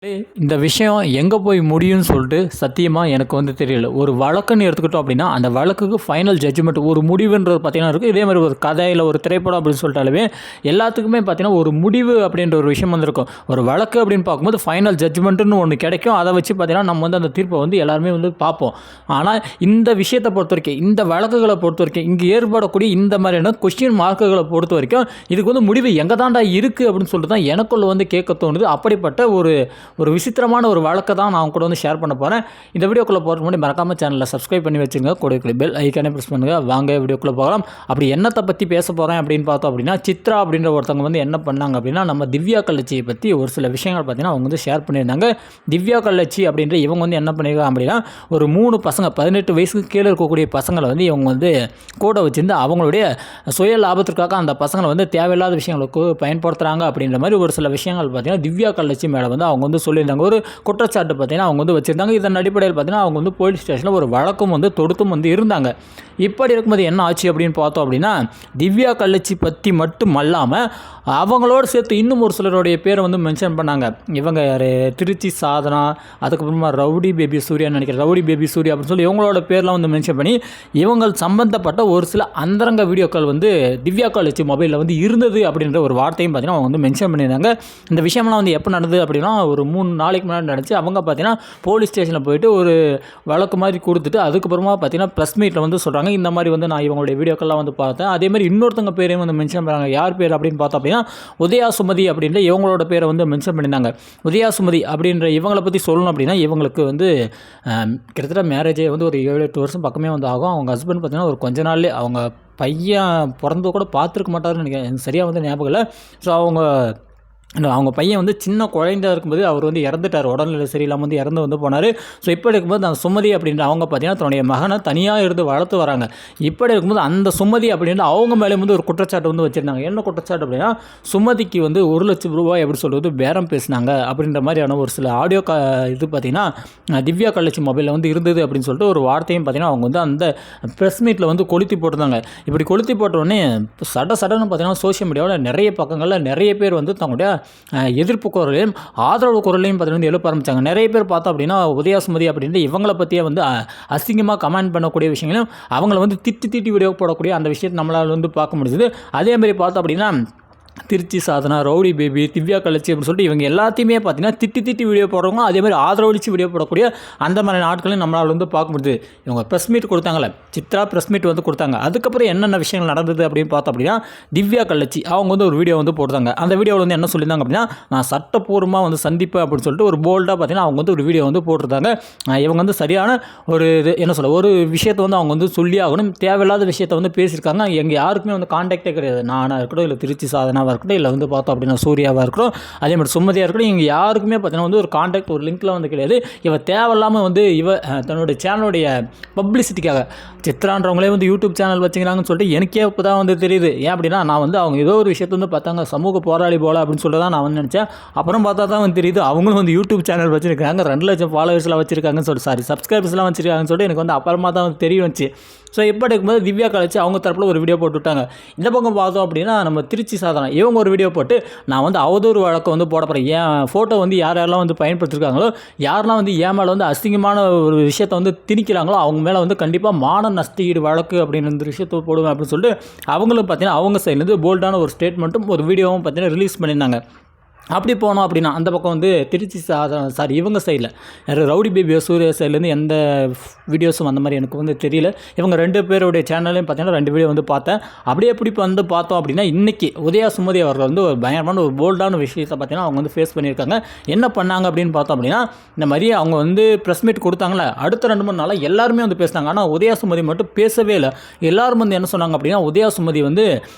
இந்த விஷயம் எங்கே போய் முடியும்னு சொல்லிட்டு சத்தியமாக எனக்கு வந்து தெரியல. ஒரு வழக்குன்னு எடுத்துக்கிட்டோம் அப்படின்னா, அந்த வழக்குக்கு ஃபைனல் ஜட்ஜ்மெண்ட் ஒரு முடிவுன்றது பார்த்தீங்கன்னா இருக்குது. இதே மாதிரி ஒரு கதை இல்லை ஒரு திரைப்படம் அப்படின்னு சொல்லிட்டாலுமே எல்லாத்துக்குமே பார்த்தீங்கன்னா ஒரு முடிவு அப்படின்ற ஒரு விஷயம் வந்து இருக்கும். ஒரு வழக்கு அப்படின்னு பார்க்கும்போது ஃபைனல் ஜட்ஜ்மெண்ட்டுன்னு ஒன்று கிடைக்கும். அதை வச்சு பார்த்தீங்கன்னா நம்ம வந்து அந்த தீர்ப்பை வந்து எல்லாருமே வந்து பார்ப்போம். ஆனால் இந்த விஷயத்தை பொறுத்த வரைக்கும், இந்த வழக்குகளை பொறுத்த வரைக்கும், இங்கே ஏற்படக்கூடிய இந்த மாதிரியான கொஸ்டின் மார்க்குகளை பொறுத்த வரைக்கும் இதுக்கு வந்து முடிவு எங்கே தாண்டா இருக்குது அப்படின்னு சொல்லிட்டு தான் எனக்குள்ள வந்து கேட்க தோணுது. அப்படிப்பட்ட ஒரு விசித்திரமான ஒரு வழக்கை தான் நான் கூட வந்து ஷேர் பண்ண போகிறேன். இந்த வீடியோக்குள்ளே போகிறதுக்கு முன்னாடி மறக்காமல் சேனலில் சப்ஸ்கிரைப் பண்ணி வச்சுங்க. கூட பெல் ஐக்கானே ப்ரெஸ் பண்ணுங்கள். வாங்க வீடியோக்குள்ளே போகலாம். அப்படி என்னத்தை பற்றி பேச போகிறேன் அப்படின்னு பார்த்தோம் அப்படின்னா, சித்ரா அப்படின்ற ஒருத்தவங்க வந்து என்ன பண்ணாங்க அப்படின்னா, நம்ம திவ்யா கள்ளச்சியை பற்றி ஒரு சில விஷயங்கள் பார்த்தீங்கன்னா அவங்க வந்து ஷேர் பண்ணியிருந்தாங்க. திவ்யா கள்ளச்சி அப்படின்ற இவங்க வந்து என்ன பண்ணியிருக்காங்க அப்படின்னா, ஒரு 3 பசங்க 18 வயசுக்கு கீழே இருக்கக்கூடிய பசங்களை வந்து இவங்க வந்து கூட வச்சுருந்து அவங்களுடைய சுய லாபத்திற்காக அந்த பசங்களை வந்து தேவையில்லாத விஷயங்களுக்கு பயன்படுத்துகிறாங்க அப்படின்ற மாதிரி ஒரு சில விஷயங்கள் பார்த்தீங்கன்னா திவ்யா கள்ளச்சி மேலே வந்து அவங்க வந்து சொல்லியிருந்தாங்க. ஒரு குற்றச்சாட்டு பார்த்தீங்கன்னா அவங்க வந்து வச்சுருந்தாங்க. இதன் அடிப்படையில் பார்த்தீங்கன்னா அவங்க வந்து போலீஸ் ஸ்டேஷனில் ஒரு வழக்கும் வந்து தொடுத்தும் வந்து இருந்தாங்க. இப்படி இருக்கும்போது என்ன ஆச்சு அப்படின்னு பார்த்தோம் அப்படின்னா, திவ்யா கள்ளச்சி பற்றி மட்டும் அல்லாமல் அவங்களோடு சேர்த்து இன்னும் ஒரு சிலருடைய பேரை வந்து மென்ஷன் பண்ணாங்க. இவங்க யார், திருச்சி சாதனா, அதுக்கப்புறமா ரவுடி பேபி சூர்யான்னு நினைக்கிறேன், ரவுடி பேபி சூர்யா அப்படின்னு சொல்லி இவங்களோட பேர்லாம் வந்து மென்ஷன் பண்ணி இவங்கள் சம்பந்தப்பட்ட ஒரு சில அந்தரங்க வீடியோக்கள் வந்து திவ்யா கள்ளச்சி மொபைலில் வந்து இருந்தது அப்படின்ற ஒரு வார்த்தையும் பார்த்தீங்கன்னா அவங்க வந்து மென்ஷன் பண்ணியிருந்தாங்க. இந்த விஷயம்லாம் வந்து எப்போ நடந்தது அப்படின்னா, ஒரு 3 நாளைக்கு முன்னாடி நடந்துச்சு. அவங்க பார்த்தீங்கன்னா போலீஸ் ஸ்டேஷனில் போயிட்டு ஒரு வழக்கு மாதிரி கொடுத்துட்டு அதுக்கப்புறமா பார்த்தீங்கன்னா ப்ரெஸ் மீட்டில் வந்து சொல்கிறாங்க, இந்த மாதிரி வந்து நான் இவங்களுடைய வீடியோக்கெல்லாம் வந்து பார்த்தேன். அதே மாதிரி இன்னொருத்தங்க பேரையும் வந்து மென்ஷன் பண்ணுறாங்க. யார் பேர் அப்படின்னு பார்த்தோம் அப்படின்னா, உதயா சுமதி அப்படின்ற இவங்களோட பேரை வந்து மென்ஷன் பண்ணியிருந்தாங்க. உதயா சுமதி அப்படின்ற இவங்களை பற்றி சொல்லணும் அப்படின்னா, இவங்களுக்கு வந்து கிட்டத்தட்ட மேரேஜே வந்து ஒரு 7-8 வருஷம் பக்கமே வந்து ஆகும். அவங்க ஹஸ்பண்ட் பார்த்தீங்கன்னா ஒரு கொஞ்ச நாள்லேயே அவங்க பையன் பிறந்து கூட பார்த்துருக்க மாட்டாருன்னு நினைக்கிறேன். எனக்கு சரியாக வந்து ஞாபகம் இல்லை. ஸோ அவங்க பையன் வந்து சின்ன குழந்தையாக இருக்கும்போது அவர் வந்து இறந்துட்டார். உடல்நிலை சரியில்லாமல் வந்து இறந்து வந்து போனார். ஸோ இப்படி இருக்கும்போது அந்த சுமதி அப்படின்ற அவங்க பார்த்தீங்கன்னா தன்னுடைய மகனை தனியாக இருந்து வளர்த்து வராங்க. இப்படி இருக்கும்போது அந்த சுமதி அப்படின்ற அவங்க மேலே வந்து ஒரு குற்றச்சாட்டு வந்து வச்சுருந்தாங்க. என்ன குற்றச்சாட்டு அப்படின்னா, சுமதிக்கு வந்து ₹1,00,000 எப்படி சொல்வது பேரம் பேசினாங்க அப்படின்ற மாதிரியான ஒரு சில ஆடியோ இது பார்த்திங்கன்னா திவ்யா கள்ளச்சி மொபைலில் வந்து இருந்தது அப்படின்னு சொல்லிட்டு ஒரு வார்த்தையும் பார்த்திங்கன்னா அவங்க வந்து அந்த ப்ரெஸ் மீட்டில் வந்து கொளுத்தி போட்டிருந்தாங்க. இப்படி கொளுத்தி போட்டோடனே சடன்னு பார்த்திங்கன்னா சோஷியல் மீடியாவில் நிறைய பக்கங்களில் நிறைய பேர் வந்து தங்களுடைய எதிர்ப்பு குரலையும் ஆதரவு குரலையும் பார்த்தீங்கன்னா எழுப்ப ஆரம்பித்தாங்க. நிறைய பேர் பார்த்தோம் அப்படின்னா உதயா சுமதி அப்படின்ட்டு இவங்களை பற்றியே வந்து அசிங்கமாக கமெண்ட் பண்ணக்கூடிய விஷயங்களையும் அவங்கள வந்து திட்டி வீடியோ போடக்கூடிய அந்த விஷயத்தை நம்மளால் வந்து பார்க்க முடியுது. அதேமாதிரி பார்த்தோம் அப்படின்னா திருச்சி சாதனா, ரவுடி பேபி, திவ்யா கள்ளச்சி அப்படின்னு சொல்லிட்டு இவங்க எல்லாத்தையுமே பார்த்தீங்கன்னா திட்டி வீடியோ போடுறவங்க, அதே மாதிரி ஆதரவளிச்சு வீடியோ போடக்கூடிய அந்த மாதிரி நாட்களையும் நம்மளால் வந்து பார்க்க முடியுது. இவங்க ப்ரெஸ் மீட் கொடுத்தாங்களே, சித்ரா ப்ரெஸ் மீட் வந்து கொடுத்தாங்க. அதுக்கப்புறம் என்னென்ன விஷயங்கள் நடந்தது அப்படின்னு பார்த்தோம் அப்படின்னா, திவ்யா கள்ளச்சி அவங்க வந்து ஒரு வீடியோ வந்து போட்டாங்க. அந்த வீடியோவில் வந்து என்ன சொல்லியிருந்தாங்க அப்படின்னா, நான் சட்டப்பூர்வமாக வந்து சந்திப்பேன் அப்படின்னு சொல்லிட்டு ஒரு போல்டாக பார்த்தீங்கன்னா அவங்க வந்து ஒரு வீடியோ வந்து போட்டிருந்தாங்க. இவங்க வந்து சரியான ஒரு இது என்ன சொல்ல, ஒரு விஷயத்தை வந்து அவங்க வந்து சொல்லி ஆகணும். தேவையில்லாத விஷயத்தை வந்து பேசியிருக்காங்க. எங்கள் யாருக்குமே வந்து கான்டாக்டே கிடையாது. நானாக இருக்கட்டும், இல்லை திருச்சி சாதனாவாக இருக்கட்டும், இல்லை வந்து பார்த்தோம் அப்படின்னா சூர்யாவாக இருக்கட்டும், அதே மாதிரி சுமதியாக இருக்கட்டும், இங்கே யாருக்குமே பார்த்தீங்கன்னா வந்து ஒரு கான்டாக்ட் ஒரு லிங்க்லாம் வந்து கிடையாது. தேவையில்லாமல் வந்து தன்னுடைய சேனலுடைய பப்ளிசிட்டிக்காக சித்ரான்றவங்களே வந்து யூடியூப் சேனல் வச்சுக்கிறாங்கன்னு சொல்லிட்டு எனக்கே இப்போ தான் வந்து தெரியுது. ஏன் அப்படின்னா, நான் வந்து அவங்க ஏதோ ஒரு விஷயத்தை வந்து பார்த்தாங்க, சமூக போராளி போல அப்படின்னு சொல்லிட்டு தான் நான் வந்து நினச்சேன். அப்புறம் பார்த்தா தான் வந்து தெரியுது அவங்களும் வந்து யூடியூப் சேனல் வச்சுருக்காங்க, 2 லட்சம் ஃபாலோவர்ஸ்லாம் வச்சுருக்காங்கன்னு சொல்லிட்டு சப்ஸ்கிரைபர்ஸ்லாம் வச்சுருக்காங்கன்னு சொல்லிட்டு எனக்கு வந்து அப்புறமா தான் வந்து தெரிய வந்துச்சு. ஸோ இப்படி இருக்கும்போது திவ்யா கள்ளச்சி அவங்க தரப்பில் ஒரு வீடியோ போட்டு விட்டாங்க. இந்த பக்கம் பார்த்தோம் அப்படின்னா நம்ம திருச்சி சாதனா இவங்க ஒரு வீடியோ போட்டு, நான் வந்து அவதூறு வழக்கை வந்து போட போகிறேன், என் ஃபோட்டோ வந்து யாரெல்லாம் வந்து பயன்படுத்திருக்காங்களோ, யாரெல்லாம் வந்து என் மேலே வந்து அசிங்கமான ஒரு விஷயத்தை வந்து திணிக்கிறாங்களோ அவங்க மேலே வந்து கண்டிப்பாக மான நஷ்டஈடு வழக்கு அப்படின்னு விஷயத்தை போடுவேன் அப்படின்னு சொல்லிட்டு அவங்களும் பார்த்தீங்கன்னா அவங்க சைட்லேருந்து போல்டான ஒரு ஸ்டேட்மெண்ட்டும் ஒரு வீடியோவும் பார்த்தீங்கன்னா ரிலீஸ் பண்ணியிருந்தாங்க. அப்படி போனோம் அப்படின்னா அந்த பக்கம் வந்து திருச்சி இவங்க சைடில் ரவுடி பேபி சூர்யா சைட்லேருந்து எந்த வீடியோஸும் அந்த மாதிரி எனக்கு வந்து தெரியல. இவங்க 2 பேருடைய சேனல்லையும் பார்த்தீங்கன்னா 2 வீடியோ வந்து பார்த்தேன். அப்படியே எப்படி வந்து பார்த்தோம் அப்படின்னா, இன்றைக்கி உதயா சுமதி அவர்கள் வந்து ஒரு பயங்கரமான ஒரு போல்டான விஷயத்தை பார்த்தீங்கன்னா அவங்க வந்து ஃபேஸ் பண்ணியிருக்காங்க. என்ன பண்ணாங்க அப்படின்னு பார்த்தோம் அப்படின்னா, இந்த மாதிரி அவங்க வந்து ப்ரெஸ் மீட் கொடுத்தாங்களே, அடுத்த 2-3 நாளாக எல்லாருமே வந்து பேசினாங்க. ஆனால் உதயா சுமதி மட்டும் பேசவே இல்லை. எல்லாரும் வந்து என்ன சொன்னாங்க அப்படின்னா, உதயா சுமதி வந்து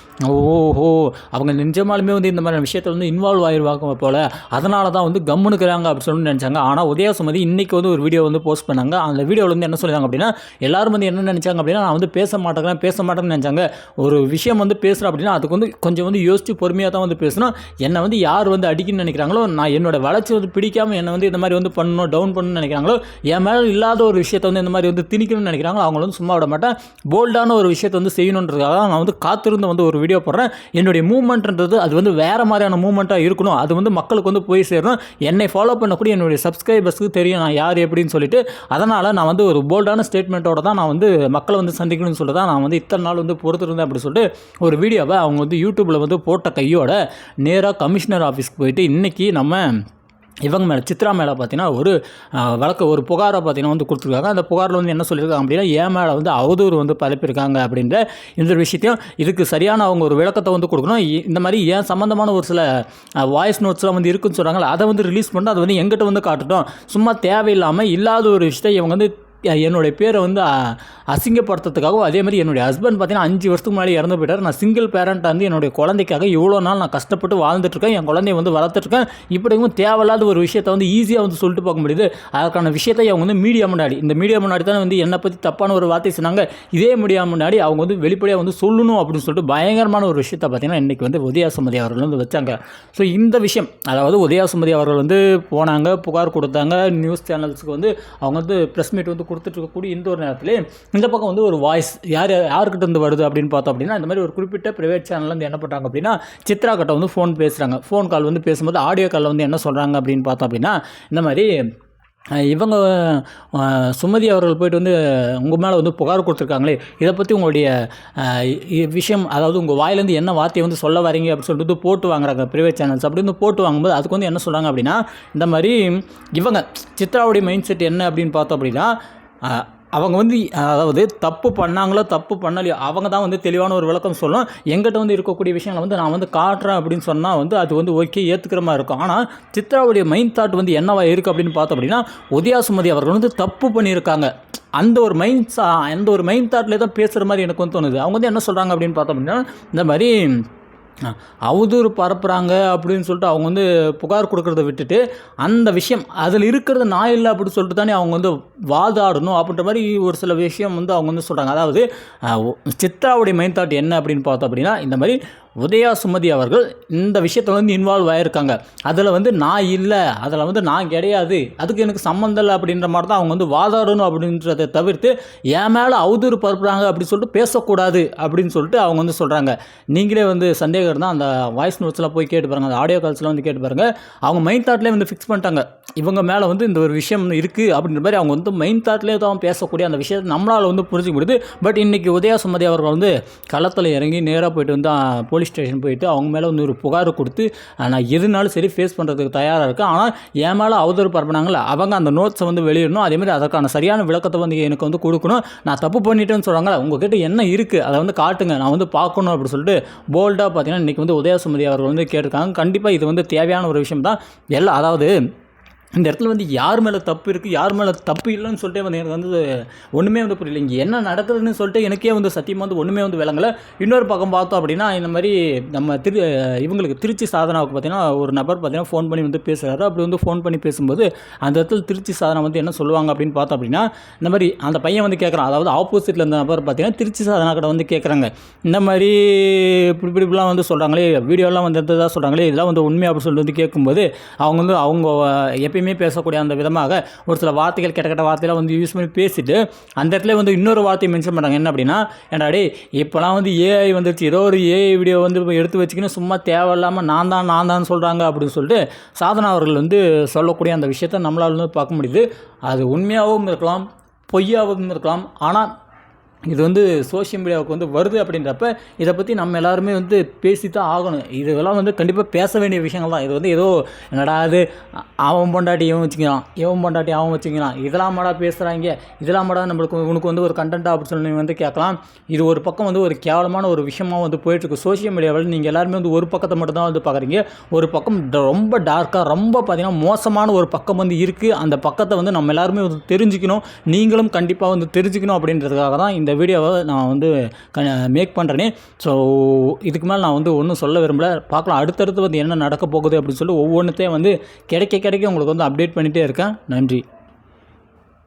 ஓஹோ அவங்க நிஜமாலுமே வந்து இந்த மாதிரி விஷயத்தில் வந்து இன்வால்வ் ஆகிடுவாங்க போல, அதனால தான் வந்து கம்முனுக்கிறாங்க அப்படின்னு சொல்லி நினச்சாங்க. ஆனால் உதயா சுமதி இன்றைக்கி வந்து ஒரு வீடியோ வந்து போஸ்ட் பண்ணாங்க. அந்த வீடியோவில் வந்து என்ன சொல்லியிருந்தாங்க அப்படின்னா, எல்லாரும் வந்து என்ன நினச்சாங்க அப்படின்னா, நான் வந்து பேச மாட்டேன்னு நினச்சாங்க. ஒரு விஷயம் வந்து பேசுகிறேன் அப்படின்னா அதுக்கு வந்து கொஞ்சம் வந்து யோசித்து பொறுமையாக தான் வந்து பேசணும். என்னை வந்து யார் வந்து அடிக்கணும்னு நினைக்கிறாங்களோ, நான் என்னோட வளர்ச்சி வந்து பிடிக்காமல் என்னை வந்து இந்த மாதிரி வந்து பண்ணணும், டவுன் பண்ணணும்னு நினைக்கிறாங்களோ, என் மேலே இல்லாத ஒரு விஷயத்தை வந்து இந்த மாதிரி வந்து திணிக்கணும்னு நினைக்கிறாங்களோ அவங்கள வந்து சும்மா விட மாட்டேன். போல்டான ஒரு விஷயத்தை வந்து செய்யணுன்றதுக்காக நான் வந்து காத்திருந்து வந்து ஒரு வீடியோ போடுறேன். என்னுடைய மூவ்மெண்ட்ன்றது அது வந்து வேறு மாதிரியான மூவ்மெண்ட்டாக இருக்கணும். அது வந்து மக்களுக்கு வந்து போய் சேரணும். என்னை ஃபாலோ பண்ணக்கூடிய என்னுடைய சப்ஸ்கிரைபர்ஸ்க்கு தெரியும் நான் யார் எப்படின்னு சொல்லிட்டு. அதனால் நான் வந்து ஒரு போல்டான ஸ்டேட்மெண்ட்டோட தான் நான் வந்து மக்களை வந்து சந்திக்கணும்னு சொல்லிட்டு தான் நான் வந்து இத்தனை நாள் வந்து பொறுத்திருந்தேன் அப்படி சொல்லிட்டு ஒரு வீடியோவை அவங்க வந்து யூடியூப்பில் வந்து போட்ட கையோட நேராக கமிஷனர் ஆஃபீஸ்க்கு போயிட்டு இன்றைக்கி நம்ம இவங்க மேலே சித்ரா மேலே பார்த்தீங்கன்னா ஒரு வழக்கு ஒரு புகாரை பார்த்தீங்கன்னா வந்து கொடுத்துருக்காங்க. அந்த புகாரில் வந்து என்ன சொல்லியிருக்காங்க அப்படின்னா என் மேலே வந்து அவதூறு வந்து பரப்பியிருக்காங்க அப்படின்ற இந்த விஷயத்தையும் இதுக்கு சரியான அவங்க ஒரு விளக்கத்தை வந்து கொடுக்கணும். இந்த மாதிரி ஏன் சம்மந்தமான ஒரு சில வாய்ஸ் நோட்ஸ்லாம் வந்து இருக்குன்னு சொல்கிறாங்களா அதை வந்து ரிலீஸ் பண்ணி அதை வந்து எங்கிட்ட வந்து காட்டட்டும். சும்மா தேவையில்லாமல் இல்லாத ஒரு விஷயத்தை இவங்க வந்து என்னுடைய பேரை வந்து அசிங்கப்படுத்துறதுக்காகவும் அதே மாதிரி என்னுடைய ஹஸ்பண்ட் பார்த்தீங்கன்னா 5 வருஷத்துக்கு முன்னாடி இறந்து போயிட்டார். நான் சிங்கிள் பேரண்ட்டாக வந்து என்னுடைய குழந்தைக்காக இவ்வளோ நாள் நான் கஷ்டப்பட்டு வாழ்ந்துட்டுருக்கேன், என் குழந்தைய வந்து வளர்த்துட்ருக்கேன். இப்படியும் தேவையில்லாத ஒரு விஷயத்தை வந்து ஈஸியாக வந்து சொல்லிட்டு பார்க்க முடியுது. அதற்கான விஷயத்தை அவங்க வந்து மீடியா முன்னாடி தான் வந்து என்னை பற்றி தப்பான ஒரு வார்த்தை சொன்னாங்க. இதே மீடியா முன்னாடி அவங்க வந்து வெளிப்படையாக வந்து சொல்லணும் அப்படின்னு சொல்லிட்டு பயங்கரமான ஒரு விஷயத்தை பார்த்தீங்கன்னா இன்றைக்கி வந்து உதயா சுமதி அவர்கள் வந்து வச்சாங்க. ஸோ இந்த விஷயம் அதாவது உதயா சுமதி அவர்கள் வந்து போனாங்க, புகார் கொடுத்தாங்க, நியூஸ் சேனல்ஸுக்கு வந்து அவங்க வந்து ப்ரெஸ் மீட் வந்து கொடுத்துட்டு இருக்கக்கூடிய இந்த ஒரு நேரத்தில் இந்த பக்கம் வந்து ஒரு வாய்ஸ் யார்கிட்ட இருந்து வருது அப்படின்னு பார்த்தோம் அப்படின்னா இந்த மாதிரி ஒரு குறிப்பிட்ட ப்ரைவேட் சேனலில் வந்து என்ன பண்ணுறாங்க அப்படின்னா சித்ரா கிட்ட வந்து ஃபோன் பேசுகிறாங்க. ஃபோன் கால் வந்து பேசும்போது ஆடியோ காலில் வந்து என்ன சொல்கிறாங்க அப்படின்னு பார்த்தோம் அப்படின்னா இந்த மாதிரி இவங்க சுமதி அவர்கள் போய்ட்டு வந்து உங்கள் மேலே வந்து புகார் கொடுத்துருக்காங்களே, இதை பற்றி உங்களுடைய விஷயம் அதாவது உங்கள் வாயிலேருந்து என்ன வார்த்தையை வந்து சொல்ல வரீங்க அப்படின்னு சொல்லிட்டு போட்டு வாங்குறாங்க ப்ரைவேட் சேனல்ஸ். அப்படி வந்து போட்டு வாங்கும்போது அதுக்கு வந்து என்ன சொல்கிறாங்க அப்படின்னா இந்த மாதிரி இவங்க சித்ராவுடைய மைண்ட் செட் என்ன அப்படின்னு பார்த்தோம் அப்படின்னா அவங்க வந்து அதாவது தப்பு பண்ணாங்களோ தப்பு பண்ணலையோ அவங்க தான் வந்து தெளிவான ஒரு விளக்கம் சொல்லணும். எங்கிட்ட வந்து இருக்கக்கூடிய விஷயங்களை வந்து நான் வந்து காட்டுறேன் அப்படின்னு சொன்னால் வந்து அது வந்து ஓகே ஏற்றுக்கிற மாதிரி இருக்கும். ஆனால் சித்ராவுடைய மைண்ட் தாட் வந்து என்னவா இருக்குது அப்படின்னு பார்த்தோம் அப்படின்னா உதயா சுமதி அவர்கள் வந்து தப்பு பண்ணியிருக்காங்க. அந்த ஒரு மைண்ட் தாட்லேயே தான் பேசுகிற மாதிரி எனக்கு வந்து தோணுது. அவங்க வந்து என்ன சொல்கிறாங்க அப்படின்னு பார்த்தோம் அப்படின்னா இந்த மாதிரி அவதூறு பரப்புகிறாங்க அப்படின்னு சொல்லிட்டு அவங்க வந்து புகார் கொடுக்குறத விட்டுட்டு அந்த விஷயம் அதில் இருக்கிறது நான் இல்லை அப்படின்னு சொல்லிட்டு தானே அவங்க வந்து வாதாடணும் அப்படின்ற மாதிரி ஒரு சில விஷயம் வந்து அவங்க வந்து சொல்கிறாங்க. அதாவது சித்ராவுடைய மைண்ட் தாட் என்ன அப்படின்னு பார்த்தோம் அப்படின்னா இந்த மாதிரி உதயா சுமதி அவர்கள் இந்த விஷயத்தில் வந்து இன்வால்வ் ஆகியிருக்காங்க, அதில் வந்து நான் இல்லை, அதில் வந்து நான் கிடையாது, அதுக்கு எனக்கு சம்மந்தம் இல்லை அப்படின்ற மாதிரி தான் அவங்க வந்து வாதாடணும் அப்படின்றத தவிர்த்து என் மேலே அவதூறு பரப்புகிறாங்க அப்படின்னு சொல்லிட்டு பேசக்கூடாது அப்படின்னு சொல்லிட்டு அவங்க வந்து சொல்கிறாங்க. நீங்களே வந்து சந்தேகம் இருந்தால் அந்த வாய்ஸ் நோட்ஸ்லாம் போய் கேட்டு பாருங்கள், அந்த ஆடியோ கால்ஸ்லாம் வந்து கேட்டு பாருங்கள். அவங்க மைண்ட் தாட்லேயே வந்து ஃபிக்ஸ் பண்ணிட்டாங்க இவங்க மேலே வந்து இந்த ஒரு விஷயம் இருக்குது அப்படின்ற மாதிரி. அவங்க வந்து மைண்ட் தாட்லேயே தான் பேசக்கூடிய அந்த விஷயத்தை நம்மளால் வந்து புரிஞ்சிக்க முடியுது. பட் இன்றைக்கி உதயா சுமதி அவர்கள் வந்து களத்தில் இறங்கி நேராக போய்ட்டு வந்து போலீஸ் ஸ்டேஷன் போயிட்டு அவங்க மேலே வந்து ஒரு புகார் கொடுத்து நான் எதுனாலும் சரி ஃபேஸ் பண்ணுறதுக்கு தயாராக இருக்கேன், ஆனால் என் மேலே அவதூறு பரப்புனாங்கள அவங்க அந்த நோட்ஸை வந்து வெளியிடணும், அதேமாதிரி அதற்கான சரியான விளக்கத்தை வந்து எனக்கு வந்து கொடுக்கணும். நான் தப்பு பண்ணிட்டேன்னு சொல்கிறாங்க, உங்ககிட்ட என்ன இருக்குது அதை வந்து காட்டுங்க, நான் வந்து பார்க்கணும் அப்படின்னு சொல்லிட்டு போல்டாக பார்த்தீங்கன்னா இன்றைக்கி வந்து உதயா சுமதி அவர்கள் வந்து கேட்டிருக்காங்க. கண்டிப்பாக இது வந்து தேவையான ஒரு விஷயம் தான். அதாவது இந்த இடத்துல வந்து யார் மேலே தப்பு இருக்குது யார் மேலே தப்பு இல்லைன்னு சொல்லிட்டு வந்து எனக்கு வந்து ஒன்றுமே வந்து புரியல. இங்கே என்ன நடக்குதுன்னு சொல்லிட்டு எனக்கே வந்து சத்தியமாக வந்து ஒன்றுமே வந்து விளங்கலை. இன்னொரு பக்கம் பார்த்தோம் அப்படின்னா இந்த மாதிரி நம்ம இவங்களுக்கு திருச்சி சாதனாவுக்கு பார்த்தீங்கன்னா ஒரு நபர் பார்த்தீங்கன்னா ஃபோன் பண்ணி வந்து பேசுகிறாரு. அப்படி வந்து ஃபோன் பண்ணி பேசும்போது அந்த இடத்துல திருச்சி சாதனா வந்து என்ன சொல்லுவாங்க அப்படின்னு பார்த்தோம் அப்படின்னா இந்த மாதிரி அந்த பையன் வந்து கேட்குறான், அதாவது ஆப்போசிட்டில் இருந்த நபர் பார்த்தீங்கன்னா திருச்சி சாதனா கிட்ட வந்து கேட்குறாங்க, இந்த மாதிரி இப்படிலாம் வந்து சொல்கிறாங்களே, வீடியோலாம் வந்து எதாவது சொல்கிறாங்களே, இதெல்லாம் வந்து உண்மை அப்படின்னு சொல்லிட்டு வந்து கேட்கும்போது அவங்க வந்து அவங்க எப்பயுமே பேசக்கூடிய அந்த விதமாக ஒரு சில வார்த்தைகள் கெட்ட வார்த்தையெல்லாம் வந்து யூஸ் பண்ணி பேசிட்டு அந்த இடத்துல வந்து இன்னொரு வார்த்தையை மென்ஷன் பண்ணுறாங்க. என்ன அப்படின்னா என்னடா இப்போலாம் வந்து ஏஐ வந்துருச்சு, ஏதோ ஒரு ஏஐ வீடியோ வந்து எடுத்து வச்சுக்கின்னு சும்மா தேவையில்லாமல் நான் தான் சொல்கிறாங்க அப்படின்னு சொல்லிட்டு சாதனா அவர்கள் வந்து சொல்லக்கூடிய அந்த விஷயத்தை நம்மளால் வந்து பார்க்க முடியுது. அது உண்மையாகவும் இருக்கலாம், பொய்யாகவும் இருக்கலாம். ஆனால் இது வந்து சோஷியல் மீடியாவுக்கு வந்து வருது அப்படின்றப்ப இதை பற்றி நம்ம எல்லாருமே வந்து பேசி தான் ஆகணும். இதெல்லாம் வந்து கண்டிப்பாக பேச வேண்டிய விஷயங்கள் தான். இது வந்து ஏதோ என்னடா அது அவன் பொண்டாட்டி இவன் வச்சுக்கிறான், இவன் பொண்டாட்டி அவன் வச்சுக்கிறான், இதெல்லாம் மாடா பேசுகிறாங்க, இதெல்லாம் மாடா நம்மளுக்கு உனக்கு வந்து ஒரு கண்டென்ட்டாக அப்படின்னு சொல்லி வந்து கேட்கலாம். இது ஒரு பக்கம் வந்து ஒரு கேவலமான ஒரு விஷயமாக வந்து போயிட்டுருக்கு சோஷியல் மீடியாவில். நீங்கள் எல்லாருமே வந்து ஒரு பக்கத்தை மட்டும் தான் வந்து பார்க்குறீங்க. ஒரு பக்கம் ரொம்ப டார்க்காக ரொம்ப பார்த்திங்கன்னா மோசமான ஒரு பக்கம் வந்து இருக்குது. அந்த பக்கத்தை வந்து நம்ம எல்லாருமே வந்து தெரிஞ்சுக்கணும், நீங்களும் கண்டிப்பாக வந்து தெரிஞ்சுக்கணும் அப்படின்றதுக்காக தான் இந்த வீடியோவை நான் வந்து மேக் பண்ணுறேனே. ஸோ இதுக்கு மேலே நான் வந்து ஒன்றும் சொல்ல விரும்பல. பார்க்கலாம் அடுத்தடுத்து வந்து என்ன நடக்க போகுது அப்படின்னு சொல்லி ஒவ்வொன்றுத்தையும் வந்து கிடைக்க உங்களுக்கு வந்து அப்டேட் பண்ணிகிட்டே இருக்கேன். நன்றி.